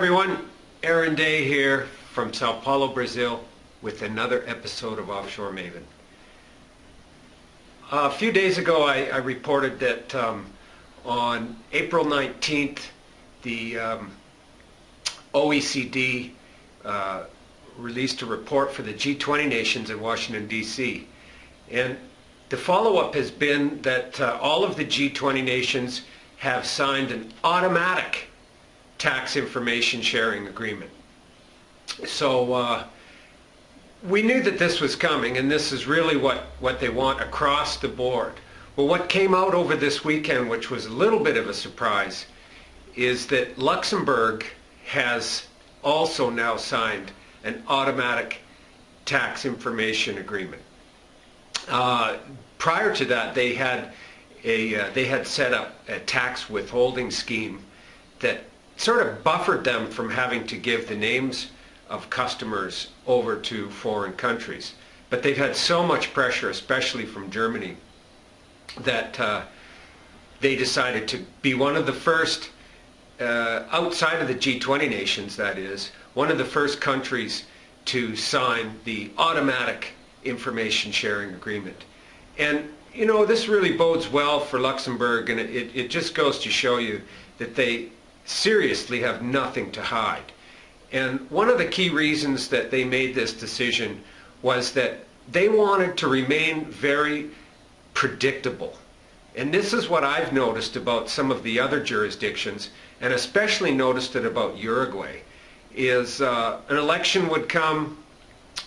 everyone, Aaron Day here from Sao Paulo, Brazil with another episode of Offshore Maven. A few days ago I reported that on April 19th the OECD released a report for the G20 nations in Washington, D.C. And the follow-up has been that all of the G20 nations have signed an automatic tax information sharing agreement. So we knew that this was coming, and this is really what they want across the board. Well, what came out over this weekend, which was a little bit of a surprise, is that Luxembourg has also now signed an automatic tax information agreement. Prior to that, they had set up a tax withholding scheme that sort of buffered them from having to give the names of customers over to foreign countries. But they've had so much pressure, especially from Germany, that they decided to be one of the first, outside of the G20 nations that is, one of the first countries to sign the automatic information sharing agreement. And you know, this really bodes well for Luxembourg, and it just goes to show you that they seriously have nothing to hide. And one of the key reasons that they made this decision was that they wanted to remain very predictable. And this is what I've noticed about some of the other jurisdictions, and especially noticed it about Uruguay, is an election would come,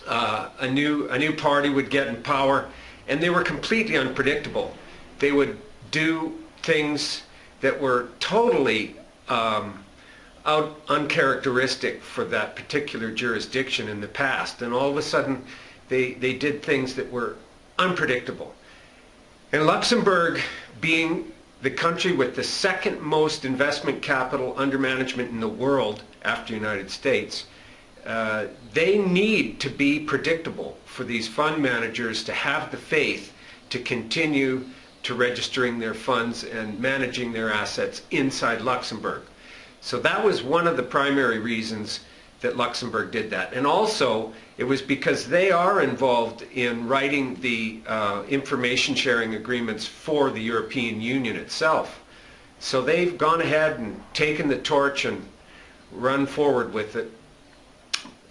a new party would get in power, and they were completely unpredictable. They would do things that were totally uncharacteristic for that particular jurisdiction in the past, and all of a sudden they did things that were unpredictable. And Luxembourg, being the country with the second most investment capital under management in the world after the United States, they need to be predictable for these fund managers to have the faith to continue to registering their funds and managing their assets inside Luxembourg. So that was one of the primary reasons that Luxembourg did that. And also, it was because they are involved in writing the information sharing agreements for the European Union itself. So they've gone ahead and taken the torch and run forward with it.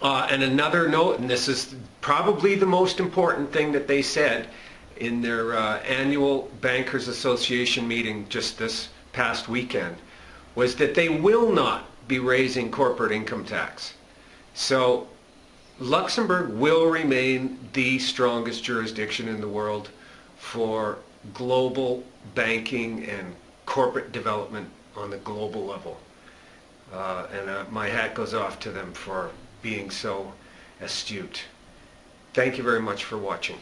And another note, and this is probably the most important thing that they said in their annual Bankers Association meeting just this past weekend, was that they will not be raising corporate income tax. So Luxembourg will remain the strongest jurisdiction in the world for global banking and corporate development on the global level. And my hat goes off to them for being so astute. Thank you very much for watching.